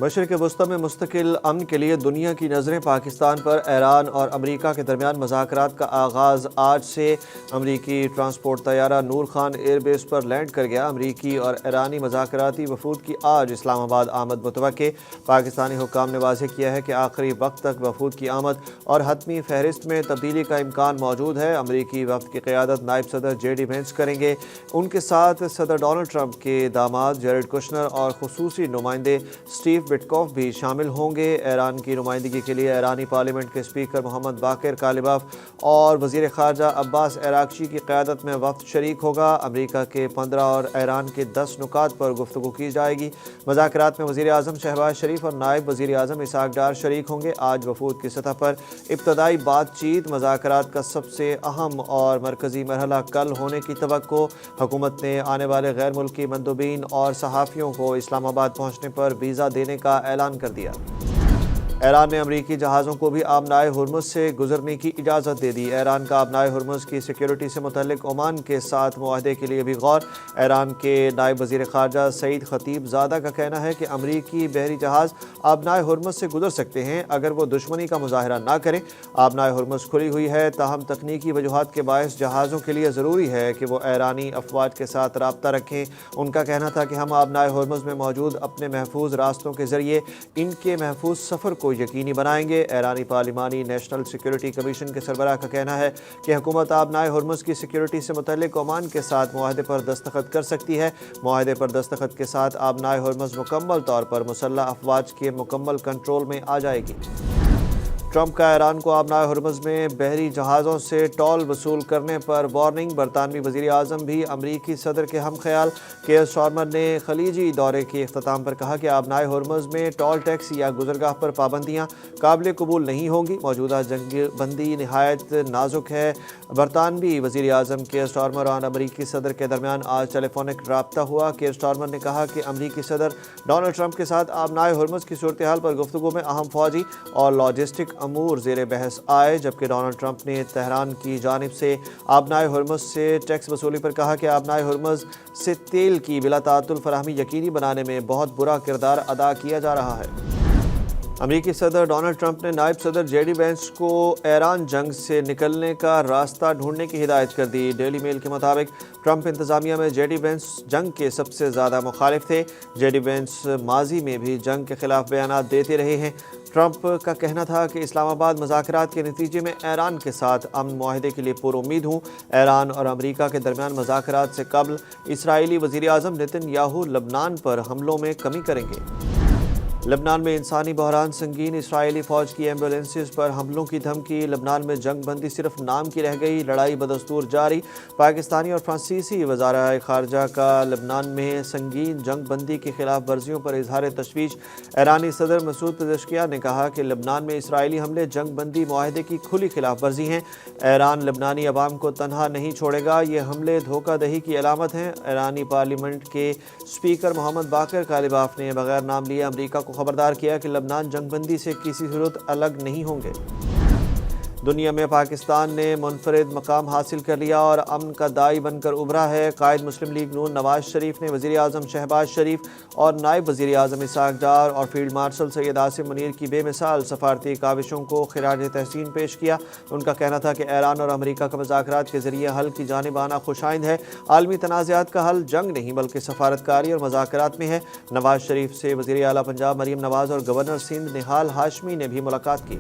مشرق وسطی میں مستقل امن کے لیے دنیا کی نظریں پاکستان پر۔ ایران اور امریکہ کے درمیان مذاکرات کا آغاز آج سے۔ امریکی ٹرانسپورٹ طیارہ نور خان ایئر بیس پر لینڈ کر گیا۔ امریکی اور ایرانی مذاکراتی وفود کی آج اسلام آباد آمد متوقع۔ پاکستانی حکام نے واضح کیا ہے کہ آخری وقت تک وفود کی آمد اور حتمی فہرست میں تبدیلی کا امکان موجود ہے۔ امریکی وفد کی قیادت نائب صدر جے ڈی وینس کریں گے۔ ان کے ساتھ صدر ڈونلڈ ٹرمپ کے داماد جیرڈ کشنر اور خصوصی نمائندے اسٹیو وٹکوف بھی شامل ہوں گے۔ ایران کی نمائندگی کے لیے ایرانی پارلیمنٹ کے اسپیکر محمد باقر کالباف اور وزیر خارجہ عباس عراقچی کی قیادت میں وفد شریک ہوگا۔ امریکہ کے 15 اور ایران کے 10 نکات پر گفتگو کی جائے گی۔ مذاکرات میں وزیر اعظم شہباز شریف اور نائب وزیر اعظم اسحاق ڈار شریک ہوں گے۔ آج وفود کی سطح پر ابتدائی بات چیت۔ مذاکرات کا سب سے اہم اور مرکزی مرحلہ کل ہونے کی توقع۔ حکومت نے آنے والے غیر ملکی مندوبین اور صحافیوں کو اسلام آباد پہنچنے پر ویزا دینے کا اعلان کر دیا۔ ایران نے امریکی جہازوں کو بھی آبنائے ہرمز سے گزرنے کی اجازت دے دی۔ ایران کا آبنائے ہرمز کی سیکیورٹی سے متعلق عمان کے ساتھ معاہدے کے لیے بھی غور۔ ایران کے نائب وزیر خارجہ سعید خطیب زادہ کا کہنا ہے کہ امریکی بحری جہاز آبنائے ہرمز سے گزر سکتے ہیں اگر وہ دشمنی کا مظاہرہ نہ کریں۔ آبنائے ہرمز کھلی ہوئی ہے، تاہم تکنیکی وجوہات کے باعث جہازوں کے لیے ضروری ہے کہ وہ ایرانی افواج کے ساتھ رابطہ رکھیں۔ ان کا کہنا تھا کہ ہم آبنائے ہرمز میں موجود اپنے محفوظ راستوں کے ذریعے ان کے محفوظ سفر کو یقینی بنائیں گے۔ ایرانی پارلیمانی نیشنل سیکیورٹی کمیشن کے سربراہ کا کہنا ہے کہ حکومت آبنائے ہرمز کی سیکیورٹی سے متعلق عمان کے ساتھ معاہدے پر دستخط کر سکتی ہے۔ معاہدے پر دستخط کے ساتھ آبنائے ہرمز مکمل طور پر مسلح افواج کے مکمل کنٹرول میں آ جائے گی۔ ٹرمپ کا ایران کو آبنائے ہرمز میں بحری جہازوں سے ٹول وصول کرنے پر وارننگ۔ برطانوی وزیر اعظم بھی امریکی صدر کے ہم خیال۔ کیئر سٹارمر نے خلیجی دورے کے اختتام پر کہا کہ آبنائے ہرمز میں ٹول ٹیکس یا گزرگاہ پر پابندیاں قابل قبول نہیں ہوں گی۔ موجودہ جنگ بندی نہایت نازک ہے۔ برطانوی وزیر اعظم کیئر سٹارمر اور امریکی صدر کے درمیان آج ٹیلی فونک رابطہ ہوا۔ کیئر سٹارمر نے کہا کہ امریکی صدر ڈونلڈ ٹرمپ کے ساتھ آبنائے ہرمز کی صورتحال پر گفتگو میں اہم فوجی اور لاجسٹک امور زیر بحث آئے، جبکہ ڈونلڈ ٹرمپ نے تہران کی جانب سے آبنائے ہرمز سے ٹیکس وصولی پر کہا کہ آبنائے ہرمز سے تیل کی بلا تعطل فراہمی یقینی بنانے میں بہت برا کردار ادا کیا جا رہا ہے۔ امریکی صدر ڈونلڈ ٹرمپ نے نائب صدر جے ڈی وینس کو ایران جنگ سے نکلنے کا راستہ ڈھونڈنے کی ہدایت کر دی۔ ڈیلی میل کے مطابق ٹرمپ انتظامیہ میں جے ڈی وینس جنگ کے سب سے زیادہ مخالف تھے۔ جے ڈی وینس ماضی میں بھی جنگ کے خلاف بیانات دیتے رہے ہیں۔ ٹرمپ کا کہنا تھا کہ اسلام آباد مذاکرات کے نتیجے میں ایران کے ساتھ امن معاہدے کے لیے پر امید ہوں۔ ایران اور امریکہ کے درمیان مذاکرات سے قبل اسرائیلی وزیر اعظم نیتن یاہو لبنان پر حملوں میں کمی کریں گے۔ لبنان میں انسانی بحران سنگین۔ اسرائیلی فوج کی ایمبولینسز پر حملوں کی دھمکی۔ لبنان میں جنگ بندی صرف نام کی رہ گئی، لڑائی بدستور جاری۔ پاکستانی اور فرانسیسی وزرائے خارجہ کا لبنان میں سنگین جنگ بندی کی خلاف ورزیوں پر اظہار تشویش۔ ایرانی صدر مسعود پزشکیان نے کہا کہ لبنان میں اسرائیلی حملے جنگ بندی معاہدے کی کھلی خلاف ورزی ہیں۔ ایران لبنانی عوام کو تنہا نہیں چھوڑے گا، یہ حملے دھوکہ دہی کی علامت ہیں۔ ایرانی پارلیمنٹ کے اسپیکر محمد باقر کالباف نے بغیر نام لیے امریکہ کو خبردار کیا کہ لبنان جنگ بندی سے کسی صورت الگ نہیں ہوں گے۔ دنیا میں پاکستان نے منفرد مقام حاصل کر لیا اور امن کا داعی بن کر ابھرا ہے۔ قائد مسلم لیگ نون نواز شریف نے وزیر اعظم شہباز شریف اور نائب وزیر اعظم اسحاق ڈار اور فیلڈ مارشل سید عاصم منیر کی بے مثال سفارتی کاوشوں کو خراج تحسین پیش کیا۔ ان کا کہنا تھا کہ ایران اور امریکہ کا مذاکرات کے ذریعے حل کی جانب آنا خوشائند ہے۔ عالمی تنازعات کا حل جنگ نہیں بلکہ سفارتکاری اور مذاکرات میں ہے۔ نواز شریف سے وزیر اعلیٰ پنجاب مریم نواز اور گورنر سندھ نہال ہاشمی نے بھی ملاقات کی۔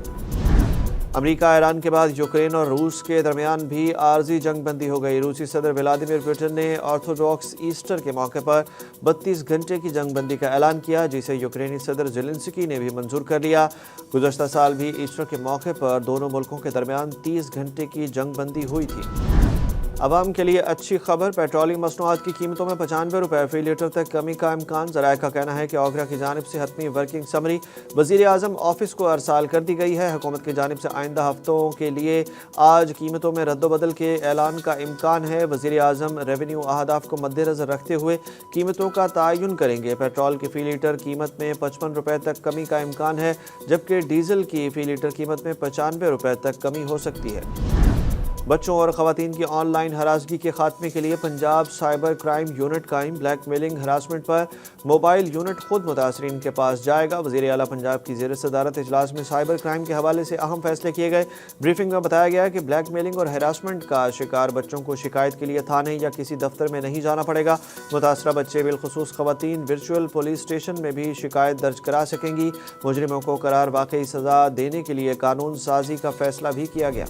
امریکہ ایران کے بعد یوکرین اور روس کے درمیان بھی عارضی جنگ بندی ہو گئی۔ روسی صدر ولادیمیر پوٹن نے آرتھوڈاکس ایسٹر کے موقع پر 32 گھنٹے کی جنگ بندی کا اعلان کیا، جسے یوکرینی صدر زیلنسکی نے بھی منظور کر لیا۔ گزشتہ سال بھی ایسٹر کے موقع پر دونوں ملکوں کے درمیان 30 گھنٹے کی جنگ بندی ہوئی تھی۔ عوام کے لیے اچھی خبر، پیٹرولیم مصنوعات کی قیمتوں میں 95 روپے فی لیٹر تک کمی کا امکان۔ ذرائع کا کہنا ہے کہ اوگرا کی جانب سے حتمی ورکنگ سمری وزیر اعظم آفس کو ارسال کر دی گئی ہے۔ حکومت کی جانب سے آئندہ ہفتوں کے لیے آج قیمتوں میں رد و بدل کے اعلان کا امکان ہے۔ وزیر اعظم ریونیو اہداف کو مد نظر رکھتے ہوئے قیمتوں کا تعین کریں گے۔ پیٹرول کی فی لیٹر قیمت میں 55 روپے تک کمی کا امکان ہے، جبکہ ڈیزل کی فی لیٹر قیمت میں 95 روپے تک کمی ہو سکتی ہے۔ بچوں اور خواتین کی آن لائن ہراسگی کے خاتمے کے لیے پنجاب سائبر کرائم یونٹ قائم، بلیک میلنگ ہراسمنٹ پر موبائل یونٹ خود متاثرین کے پاس جائے گا۔ وزیر اعلیٰ پنجاب کی زیر صدارت اجلاس میں سائبر کرائم کے حوالے سے اہم فیصلے کیے گئے۔ بریفنگ میں بتایا گیا کہ بلیک میلنگ اور ہراسمنٹ کا شکار بچوں کو شکایت کے لیے تھانے یا کسی دفتر میں نہیں جانا پڑے گا۔ متاثرہ بچے بالخصوص خواتین ورچوئل پولیس اسٹیشن میں بھی شکایت درج کرا سکیں گی۔ مجرموں کو قرار واقعی سزا دینے کے لیے قانون سازی کا فیصلہ بھی کیا گیا۔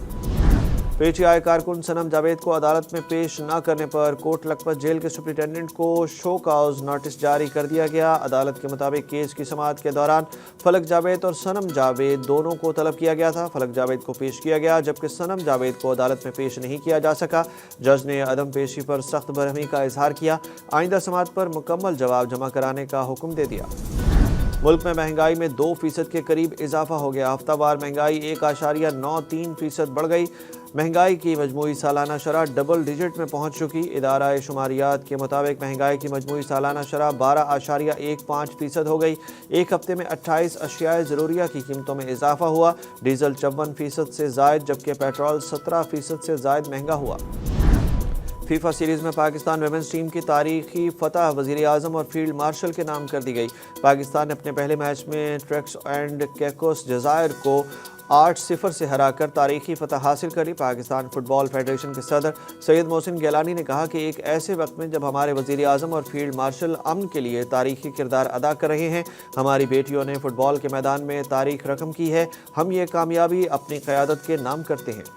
پی ٹی آئی کارکن صنم جاوید کو عدالت میں پیش نہ کرنے پر کوٹ لکھپت جیل کے سپرنٹینڈنٹ کو شو کاز نوٹس جاری کر دیا گیا۔ عدالت کے مطابق کیس کی سماعت کے دوران فلک جاوید اور صنم جاوید دونوں کو طلب کیا گیا تھا۔ فلک جاوید کو پیش کیا گیا جبکہ صنم جاوید کو عدالت میں پیش نہیں کیا جا سکا۔ جج نے عدم پیشی پر سخت برہمی کا اظہار کیا، آئندہ سماعت پر مکمل جواب جمع کرانے کا حکم دے دیا۔ ملک میں مہنگائی میں 2% کے قریب اضافہ ہو گیا۔ ہفتہ وار مہنگائی 1.93% بڑھ گئی۔ مہنگائی کی مجموعی سالانہ شرح ڈبل ڈیجٹ میں پہنچ چکی۔ ادارہ شماریات کے مطابق مہنگائی کی مجموعی سالانہ شرح 12.15% ہو گئی۔ ایک ہفتے میں 28 اشیاء ضروریہ کی قیمتوں میں اضافہ ہوا۔ ڈیزل 54% سے زائد جبکہ پیٹرول 17% سے زائد مہنگا ہوا۔ فیفا سیریز میں پاکستان ویمنز ٹیم کی تاریخی فتح وزیر اعظم اور فیلڈ مارشل کے نام کر دی گئی۔ پاکستان نے اپنے پہلے میچ میں ٹریکس اینڈ کیکوس جزائر کو 8-0 سے ہرا کر تاریخی فتح حاصل کری۔ پاکستان فٹ بال فیڈریشن کے صدر سید محسن گیلانی نے کہا کہ ایک ایسے وقت میں جب ہمارے وزیر اعظم اور فیلڈ مارشل امن کے لیے تاریخی کردار ادا کر رہے ہیں، ہماری بیٹیوں نے فٹ بال کے میدان میں تاریخ رقم کی ہے، ہم یہ کامیابی اپنی قیادت کے نام کرتے ہیں۔